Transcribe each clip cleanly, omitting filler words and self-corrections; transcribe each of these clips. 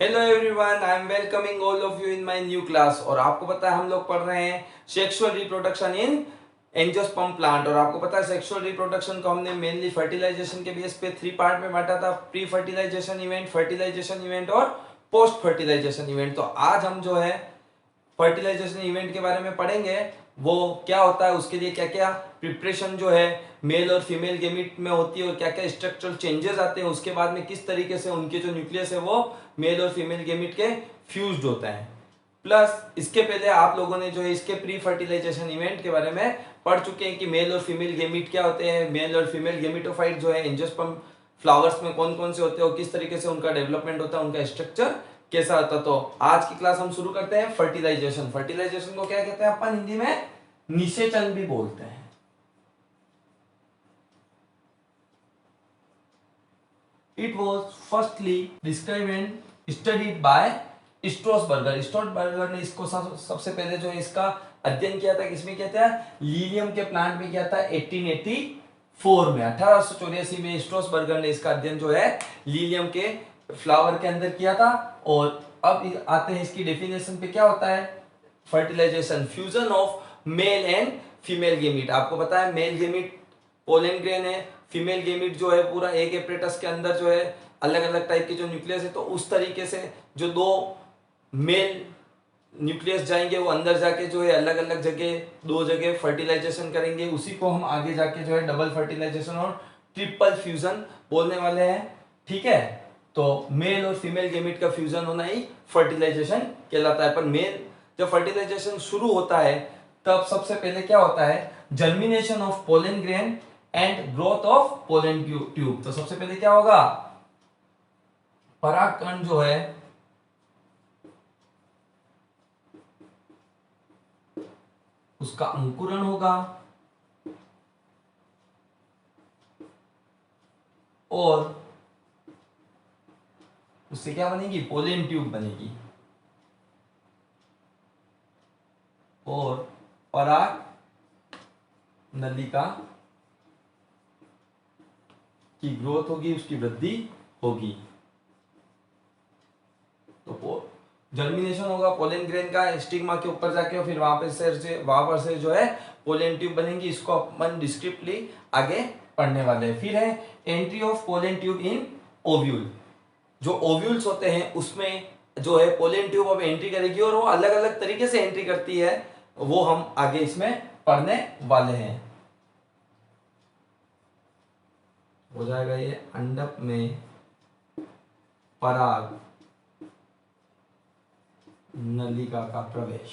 Hello everyone, I am welcoming all of you in my new class. और आपको पता है हम लोग पढ़ रहे हैं sexual reproduction in angiosperm plant. और आपको पता है सेक्सुअल रिप्रोडक्शन को हमने मेनली फर्टिलाइजेशन के बेस पे 3 पार्ट में बांटा था, pre fertilisation event, fertilisation event और पोस्ट फर्टिलाइजेशन इवेंट। तो आज हम जो है फर्टिलाइजेशन इवेंट के बारे में पढ़ेंगे। वो क्या होता है, उसके लिए क्या क्या प्रिपरेशन जो है मेल और फीमेल गेमिट में होती है और क्या क्या स्ट्रक्चरल चेंजेस आते हैं, उसके बाद में किस तरीके से उनके जो न्यूक्लियस है वो मेल और फीमेल गेमिट के फ्यूज्ड होता है। प्लस इसके पहले आप लोगों ने जो है इसके प्री फर्टिलाइजेशन इवेंट के बारे में पढ़ चुके हैं कि मेल और फीमेल गेमिट क्या होते हैं, मेल और फीमेल गेमिटोफाइट जो है एंजियोस्पर्म फ्लावर्स में कौन कौन से होते हैं और किस तरीके से उनका डेवलपमेंट होता है, उनका स्ट्रक्चर कैसा होता है। तो आज की क्लास हम शुरू करते हैं फर्टिलाइजेशन। फर्टिलाइजेशन को क्या कहते हैं अपन हिंदी में निषेचन भी बोलते हैं। It was firstly described and studied by स्ट्रोसबर्गर। स्ट्रोसबर्गर ने इसको सबसे पहले जो है इसका अध्ययन किया था, किसमें किया था? लीलियम के प्लांट में किया था 1884 में। 1884 में स्ट्रोसबर्गर ने इसका अध्ययन जो है लीलियम के फ्लावर के अंदर किया था। और अब आते हैं इसकी डेफिनेशन पे। क्या होता है fertilisation? Fusion of male and female gamete. आपको पता है मेल गेमिट पोलन ग्रेन है, फीमेल गेमिट जो है पूरा एक एपरेटस के अंदर जो है अलग अलग टाइप के जो न्यूक्लियस है, तो उस तरीके से जो दो मेल न्यूक्लियस जाएंगे वो अंदर जाके जो है अलग अलग जगह दो जगह फर्टिलाइजेशन करेंगे। उसी को हम आगे जाके जो है डबल फर्टिलाइजेशन और ट्रिपल फ्यूजन बोलने वाले हैं। ठीक है, तो मेल और फीमेल गेमिट का फ्यूजन होना ही फर्टिलाइजेशन कहलाता है। पर मेल जब फर्टिलाइजेशन शुरू होता है तब सबसे पहले क्या होता है? Germination of pollen grain and growth of pollen tube. तो सबसे पहले क्या होगा? परागकण जो है उसका अंकुरण होगा और उससे क्या बनेगी? पोलन ट्यूब बनेगी। और पराग नलिका की ग्रोथ होगी, उसकी वृद्धि होगी। तो जर्मिनेशन होगा पोलन ग्रेन का स्टिग्मा के ऊपर जाके और फिर वहां पर से जो है पोलन ट्यूब बनेंगी। इसको अपन डिस्क्रिप्टली आगे पढ़ने वाले हैं। फिर है entry of pollen tube in ovule. जो ओव्यूल्स होते हैं उसमें जो है पोलन ट्यूब अब एंट्री करेगी और वो अलग अलग तरीके से एंट्री करती है, वो हम आगे इसमें पढ़ने वाले हैं। हो जाएगा ये अंडक में पराग नलिका का प्रवेश।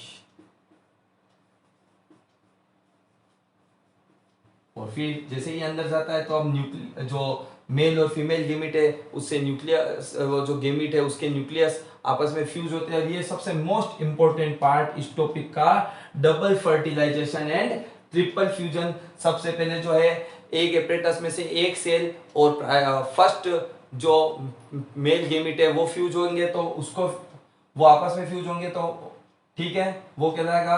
और फिर जैसे ही अंदर जाता है तो अब जो मेल और फीमेल गेमिट है उससे न्यूक्लियस, वो जो गेमिट है उसके न्यूक्लियस आपस में फ्यूज होते हैं। और ये सबसे मोस्ट इंपॉर्टेंट पार्ट इस टॉपिक का, double fertilisation and triple fusion. सबसे पहले जो है एक एपरेटस में से एक सेल और फर्स्ट जो मेल गेमिट है वो फ्यूज होंगे, तो उसको वो आपस में फ्यूज होंगे तो ठीक है, वो कहलाएगा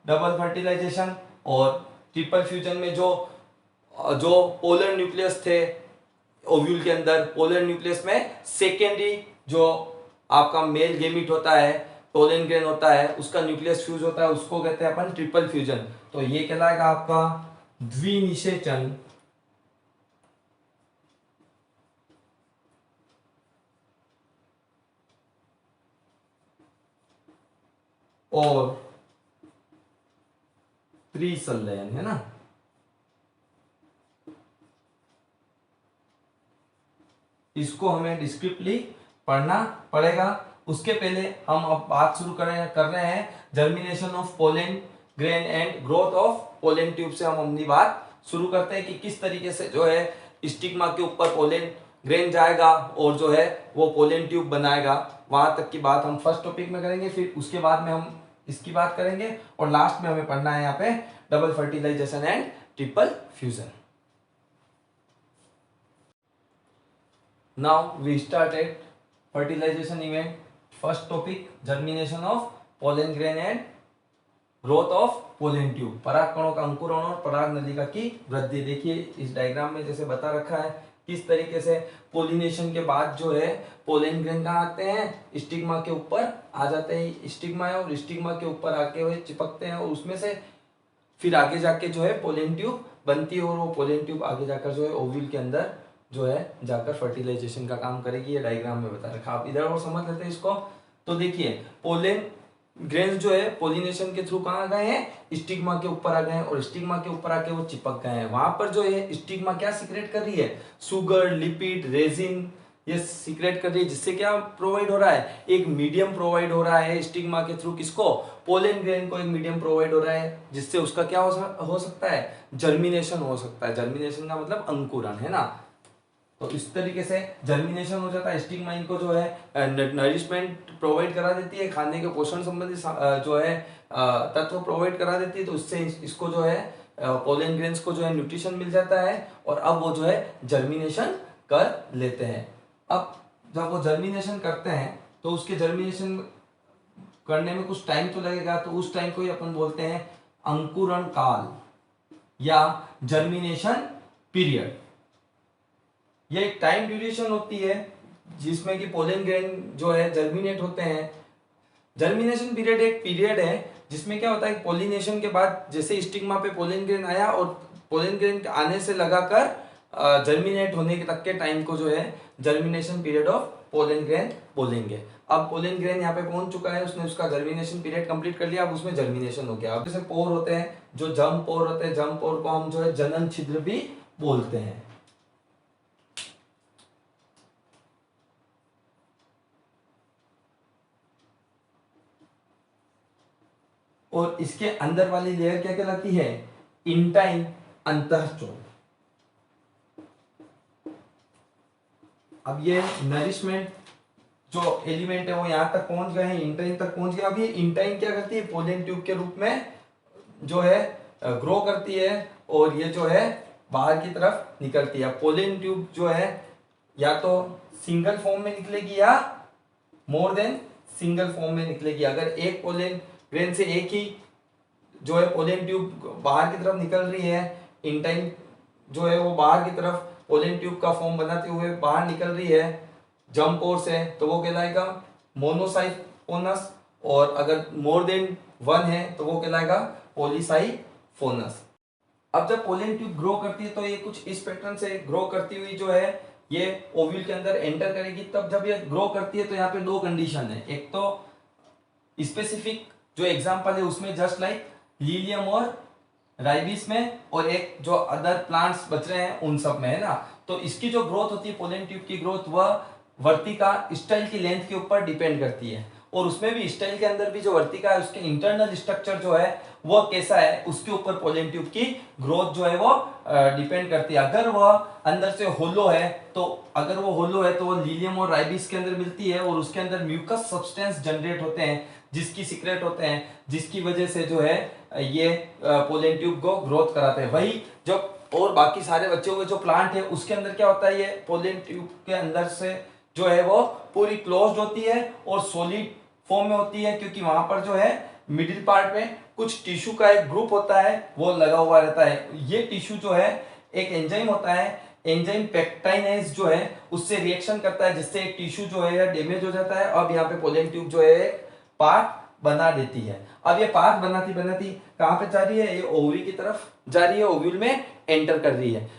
डबल फर्टिलाइजेशन। और ट्रिपल फ्यूजन में जो जो पोलर न्यूक्लियस थे ओव्यूल के अंदर, पोलर न्यूक्लियस में सेकेंडरी जो आपका मेल गेमिट होता है, पोलन ग्रेन होता है, उसका न्यूक्लियस फ्यूज होता है, उसको कहते हैं अपन ट्रिपल फ्यूजन। तो ये कहलाएगा आपका द्विनिषेचन। और त्रिसंलयन है ना। इसको हमें डिस्क्रिप्टली पढ़ना पड़ेगा। उसके पहले हम अब बात शुरू कर रहे हैं germination of pollen grain and growth of pollen tube से हम अपनी बात शुरू करते हैं कि किस तरीके से जो है स्टिग्मा के ऊपर पोलन ग्रेन जाएगा और जो है वो पोलन ट्यूब बनाएगा। वहां तक की बात हम फर्स्ट टॉपिक में करेंगे, फिर उसके बाद में हम इसकी बात करेंगे और लास्ट में हमें पढ़ना है यहाँ पे double fertilisation and triple fusion. Now we started fertilization event. First topic germination of pollen grain and growth of pollen tube. पराग कणों का अंकुरण और पराग नलिका की वृद्धि। देखिए इस डायग्राम में जैसे बता रखा है किस तरीके से पोलिनेशन के बाद जो है पोलन ग्रेन कहाँ आते हैं, स्टिग्मा के ऊपर आ जाते हैं, स्टिग्मा है और स्टिग्मा के ऊपर आके हुए चिपकते हैं और उसमें से फिर आगे जाके जो है पोलन ट्यूब बनती है और वो पोलन ट्यूब आगे जाकर जो है ओव्यूल के अंदर जो है जाकर फर्टिलाइजेशन का काम करेगी। ये डायग्राम में बता रखा, आप इधर और समझ लेते हैं इसको। तो देखिए पोलन ग्रेन्स जो है पोलिनेशन के थ्रू कहाँ गए हैं, स्टिग्मा के ऊपर आ गए हैं और स्टिग्मा के ऊपर आके वो चिपक गए हैं। वहां पर जो है स्टिग्मा क्या सीक्रेट कर रही है, सुगर, लिपिड, रेजिन, ये सीक्रेट कर रही है, जिससे क्या प्रोवाइड हो रहा है, एक मीडियम प्रोवाइड हो रहा है स्टिग्मा के थ्रू, किसको, पोलन ग्रेन को एक मीडियम प्रोवाइड हो रहा है, जिससे उसका क्या हो सकता है, जर्मिनेशन हो सकता है। जर्मिनेशन का मतलब अंकुरण है ना। तो इस तरीके से जर्मिनेशन हो जाता है, स्टिग्मा इनको जो है नरिशमेंट प्रोवाइड करा देती है, खाने के पोषण संबंधी जो है तत्व प्रोवाइड करा देती है, तो उससे इसको जो है पोलन ग्रेन्स को जो है न्यूट्रिशन मिल जाता है और अब वो जो है जर्मिनेशन कर लेते हैं। अब जब वो जर्मिनेशन करते हैं तो उसके जर्मिनेशन करने में कुछ टाइम तो लगेगा, तो उस टाइम को ही अपन बोलते हैं अंकुरण काल या जर्मिनेशन पीरियड। ये एक टाइम ड्यूरेशन होती है जिसमें कि पोलन ग्रेन जो है जर्मिनेट होते हैं। जर्मिनेशन पीरियड एक पीरियड है जिसमें क्या होता है, पोलिनेशन के बाद जैसे स्टिग्मा पे पोलन ग्रेन आया और पोलन ग्रेन आने से लगाकर जर्मिनेट होने के तक के टाइम को जो है germination period of pollen grain बोलेंगे। अब पोलन ग्रेन यहाँ पे पहुंच चुका है, उसने उसका जर्मिनेशन पीरियड कंप्लीट कर लिया, अब उसमें जर्मिनेशन हो गया। अब जैसे पोर होते हैं, जो जर्म पोर होते हैं, जर्म पोर को हम जो है जनन छिद्र भी बोलते हैं। और इसके अंदर वाली लेयर क्या कहलाती है, इंटाइन अंतःचोल। अब ये नरिशमेंट जो एलिमेंट है वो यहां तक पहुंच गए हैं, इंटाइन तक पहुंच गए। अब ये इंटाइन क्या करती है, पोलन ट्यूब के रूप में जो है ग्रो करती है और ये जो है बाहर की तरफ निकलती है। पोलन ट्यूब जो है या तो सिंगल फॉर्म में निकलेगी या मोर देन सिंगल फॉर्म में निकलेगी। अगर एक पोलन ग्रेन से एक ही जो है पोलन ट्यूब बाहर की तरफ निकल रही है, इंटाइन जो है वो बाहर की तरफ पोलन ट्यूब का फॉर्म बनाते हुए बाहर निकल रही है जर्म पोर से, तो वो कहलाएगा मोनोसाइफोनस, और अगर मोर देन वन है तो वो कहलाएगा पॉलीसाइफोनस। अब जब पोलन ट्यूब ग्रो करती है तो ये कुछ इस पैटर्न से ग्रो करती हुई जो है ये ओव्यूल के अंदर एंटर करेगी। तब जब ये ग्रो करती है तो यहाँ पे दो कंडीशन है, एक तो स्पेसिफिक जो एग्जांपल है उसमें जस्ट लाइक लीलियम और राइबिस में, और एक जो अदर प्लांट्स बच रहे हैं उन सब में है ना। तो इसकी जो ग्रोथ होती है पोलन ट्यूब की ग्रोथ, वह वर्तिका स्टाइल की लेंथ के ऊपर डिपेंड करती है, और उसमें भी स्टाइल के अंदर भी जो वर्तिका है उसके इंटरनल स्ट्रक्चर जो है वो कैसा है उसके ऊपर पोलन ट्यूब की ग्रोथ जो है वो डिपेंड करती है। अगर वह अंदर से होलो है तो वो लीलियम और राइबिस के अंदर मिलती है और उसके अंदर म्यूकस सब्सटेंस जनरेट होते हैं जिसकी सीक्रेट होते हैं, जिसकी वजह से जो है ये पोलन ट्यूब को ग्रोथ कराते हैं। वही जब और बाकी सारे बचे हुए जो प्लांट है उसके अंदर क्या होता है, ये पोलन ट्यूब के अंदर से जो है वो पूरी क्लोज्ड होती है और सॉलिड फॉर्म में होती है, क्योंकि वहां पर जो है मिडिल पार्ट में कुछ टिश्यू का एक ग्रुप होता है वो लगा हुआ रहता है। ये टिश्यू जो है एक एंजाइम होता है, एंजाइम पेक्टाइनेज जो है उससे रिएक्शन करता है, जिससे एक टिश्यू जो है डैमेज हो जाता है। अब यहाँ पे पोलन ट्यूब जो है पार्ट बना देती है। अब ये पार्ट बनाती बनाती कहां पे जा रही है, ये ओवरी की तरफ जा रही है, ओव्यूल में एंटर कर रही है।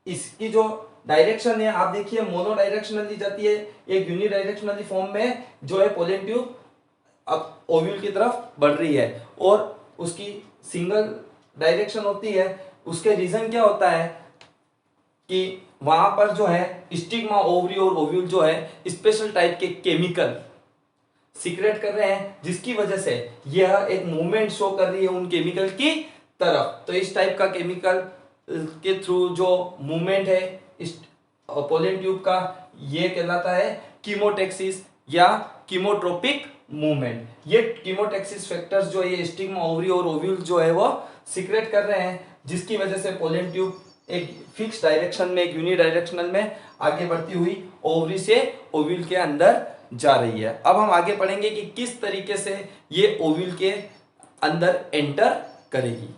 इसकी जो डायरेक्शन है आप देखिए मोनो डायरेक्शनली जाती है, एक यूनि डायरेक्शनली फॉर्म में जो है पोलन ट्यूब अब ओव्यूल की तरफ बढ़ रही है, और उसकी सिंगल डायरेक्शन होती है। उसके रीजन क्या होता है कि वहां पर जो है स्टिग्मा, ओवरी और ओव्यूल जो है स्पेशल टाइप के केमिकल सीक्रेट कर रहे हैं, जिसकी वजह से यह एक मूवमेंट शो कर रही है उन केमिकल की तरफ। तो इस टाइप का केमिकल के थ्रू जो मूवमेंट है इस पोलन ट्यूब का, ये कहलाता है कीमोटेक्सिस या कीमोट्रोपिक मूवमेंट। ये कीमोटेक्सिस फैक्टर्स जो ये स्टिग्मा, ओवरी और ओव्यूल जो है वो सीक्रेट कर रहे हैं, जिसकी वजह से पोलन ट्यूब एक फिक्स डायरेक्शन में, एक यूनि डायरेक्शनल में आगे बढ़ती हुई ओवरी से ओव्यूल के अंदर जा रही है। अब हम आगे पढ़ेंगे कि किस तरीके से ये ओव्यूल के अंदर एंटर करेगी।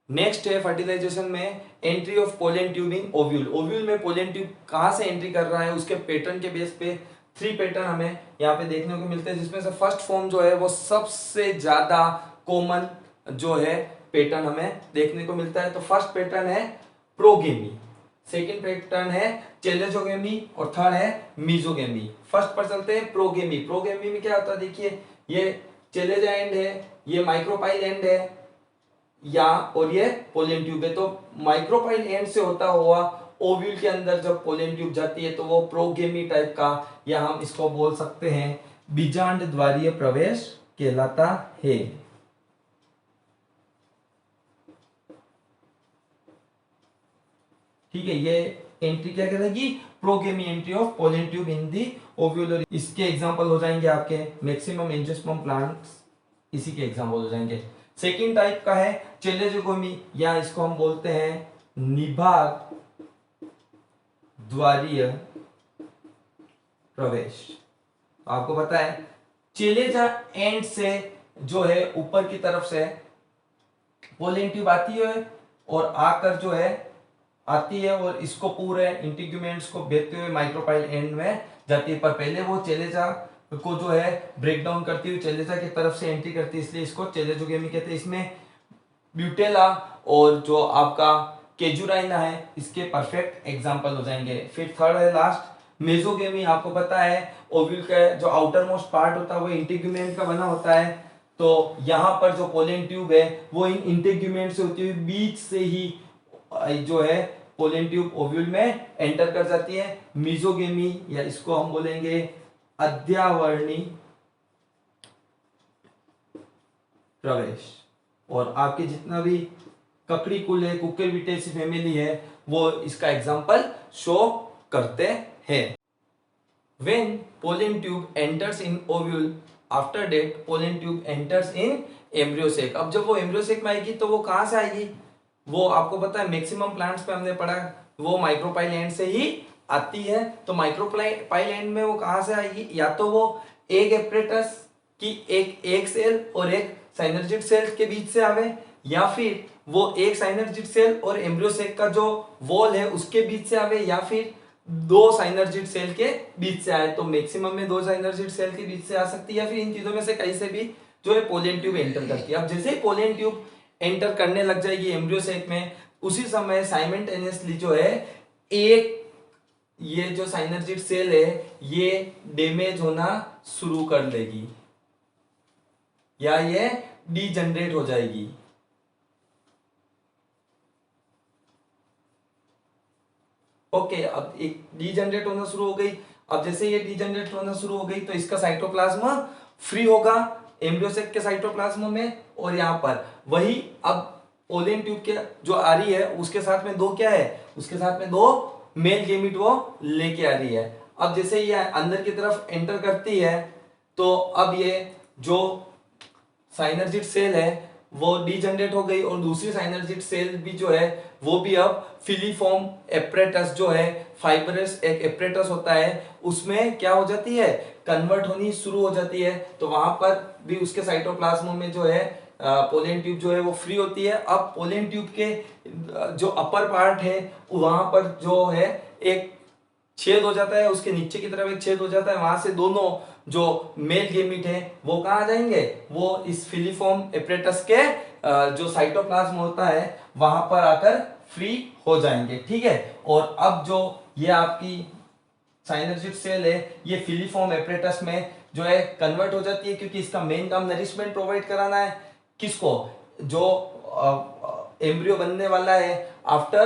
नेक्स्ट है फर्टिलाइजेशन में entry of pollen tube in ovule. Ovule में पोलन ट्यूब कहाँ से एंट्री कर रहा है, उसके पैटर्न के बेस पे 3 पैटर्न हमें यहाँ पे देखने को मिलते हैं, जिसमें से फर्स्ट फॉर्म जो है वो सबसे ज्यादा कॉमन जो है पैटर्न हमें देखने को मिलता है। तो फर्स्ट पैटर्न है प्रोगेमी, सेकेंड पैटर्न है चेलेजोगेमी और थर्ड है मीजोगेमी। फर्स्ट पर चलते हैं प्रोगेमी। प्रोगेमी में क्या होता है, देखिए ये चेलेजा एंड है, ये माइक्रोपाइल एंड है या और ये पोलन ट्यूब है। तो माइक्रोपाइल एंड से होता हुआ ओव्यूल के अंदर जब पोलन ट्यूब जाती है तो वो प्रोगेमी टाइप का, या हम इसको बोल सकते हैं बीजांड द्वारीय प्रवेश कहलाता है। ठीक है, ये एंट्री क्या करेगी, porogamy entry of pollen tube in the ovule. इसके एग्जांपल हो जाएंगे आपके मैक्सिमम एंजियोस्पर्म प्लांट्स, इसी के एग्जांपल हो जाएंगे। सेकेंड टाइप का है चेलेजोगोमी, या इसको हम बोलते हैं निभाग द्वारीय प्रवेश। आपको पता है चेलेजा एंड से जो है ऊपर की तरफ से पोलन ट्यूब आती है और आकर जो है आती है और इसको पूरे इंटीग्यूमेंट्स को भेजते हुए माइक्रोपाइल एंड में जाती है। पर पहले वो चेलेजा को जो है ब्रेक डाउन करती हुई चेलेजा की तरफ से एंट्री करती है, इसलिए इसको चेलेजोगेमी कहते हैं। इसमें ब्यूटेला और जो आपका केजुराइना है इसके परफेक्ट एग्जांपल हो जाएंगे। फिर थर्ड है लास्ट मेसोगेमी। आपको पता है ओव्यूल का जो आउटर मोस्ट पार्ट होता है वो इंटीग्यूमेंट का बना होता है, तो यहाँ पर जो पोलन ट्यूब है वो इन इंटीग्यूमेंट से होती हुई बीच से ही जो है पोलन ट्यूब ओव्यूल में एंटर कर जाती है। मीजोगेमी, या इसको हम बोलेंगे अध्यावर्णी प्रवेश। और आपके जितना भी ककड़ी कुल है, कुकुरबिटेसी फैमिली है, वो इसका एग्जांपल शो करते हैं। When pollen tube enters in ovule, after that pollen tube enters in embryo sac। अब जब वो embryo sac में आएगी तो वो कहाँ से आएगी, वो आपको पता है मैक्सिमम प्लांट्स पे हमने पढ़ा वो माइक्रोपाइल एंड से ही आती है। तो माइक्रोपाइल एंड में वो कहाँ से आएगी, या तो वो एग एपरेटस की एक सेल और एक साइनर्जिड सेल के बीच से आवे, या फिर वो एक साइनर्जिड सेल और एम्ब्रियो सेक का जो वॉल है उसके बीच से आवे, या फिर 2 साइनर्जिड सेल के बीच से आए। तो मैक्सिमम में 2 साइनर्जिड सेल के बीच से आ सकती है, या फिर इन चीजों में से कहीं से भी जो है पोलन ट्यूब एंटर करती है। अब जैसे ही पोलन ट्यूब एंटर करने लग जाएगी एम्ब्रियो सेक में, उसी समय साइमल्टेनियसली जो है एक ये जो साइनर्जिड सेल है ये डैमेज होना शुरू कर देगी या ये डीजनरेट हो जाएगी। ओके, अब एक डीजनरेट होना शुरू हो गई। अब जैसे ये डीजनरेट होना शुरू हो गई तो इसका साइटोप्लाज्म फ्री होगा एम्ब्रियो सेक के साइटोप्लाज्म में, और यहाँ पर वही अब पोलन ट्यूब के जो आ रही है उसके साथ में 2 क्या है, उसके साथ में 2 मेल गेमिट वो लेके आ रही है। अब जैसे ये अंदर की तरफ एंटर करती है तो अब ये जो साइनर्जिड सेल है वो डीजनरेट हो गई, और दूसरी साइनर्जिड सेल भी जो है वो भी अब फिलीफॉर्म एपरेटस जो है फाइब्रस एक एपरेटस होता है उसमें क्या हो जाती है, कन्वर्ट होनी शुरू हो जाती है। तो वहां पर भी उसके साइटोप्लाज्म में जो है पोलन ट्यूब जो है वो फ्री होती है। अब पोलन ट्यूब के जो अपर पार्ट है वहां पर जो है एक छेद हो जाता है, उसके नीचे की तरफ एक छेद हो जाता है, वहां से दोनों जो मेल गेमिट है वो कहाँ आ जाएंगे, वो इस फिलीफॉर्म एपरेटस के जो साइटोप्लाज्म होता है वहां पर आकर फ्री हो जाएंगे। ठीक है, और अब जो ये आपकी साइनर्जिड सेल है ये फिलीफॉर्म एपरेटस में जो है कन्वर्ट हो जाती है, क्योंकि इसका मेन काम नरिशमेंट प्रोवाइड कराना है। किसको, जो एम्ब्रियो बनने वाला है after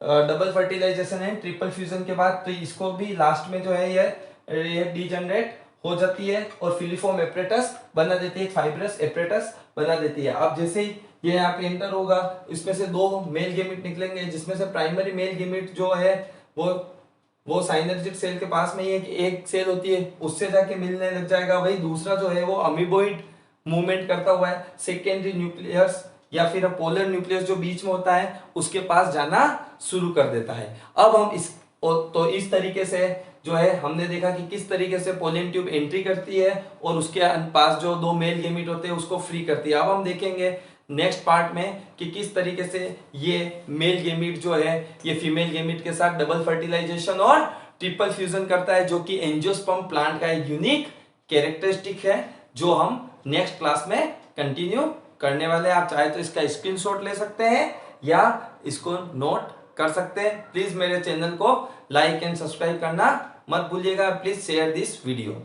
double fertilisation and triple fusion के बाद, तो इसको भी लास्ट में जो है ये डीजनरेट हो जाती है और फिलीफॉर्म एपरेटस बना देती है, फाइब्रस एपरेटस बना देती है। अब जैसे ही ये यहाँ पे एंटर होगा इसमें से 2 मेल गेमिट निकलेंगे, जिसमें से प्राइमरी मेल गेमिट जो है वो साइनर्जिड सेल के पास में ही एक सेल होती है उससे जाके मिलने लग जाएगा। वही दूसरा जो है वो अमीबोइड मूवमेंट करता हुआ है सेकेंडरी न्यूक्लियस या फिर पोलर न्यूक्लियस जो बीच में होता है उसके पास जाना शुरू कर देता है। अब हम इस तरीके से जो है हमने देखा कि किस तरीके से पोलन ट्यूब एंट्री करती है और उसके पास जो 2 मेल गेमिट होते हैं उसको फ्री करती है। अब हम देखेंगे नेक्स्ट पार्ट में कि किस तरीके से ये मेल गेमीट जो है ये फीमेल गेमीट के साथ डबल फर्टिलाइजेशन और ट्रिपल फ्यूजन करता है, जो कि एंजियोस्पर्म प्लांट का एक यूनिक कैरेक्टरिस्टिक है, जो हम नेक्स्ट क्लास में कंटिन्यू करने वाले हैं। आप चाहे तो इसका स्क्रीनशॉट ले सकते हैं या इसको नोट कर सकते हैं। प्लीज मेरे चैनल को लाइक एंड सब्सक्राइब करना मत भूलिएगा। Please share this video.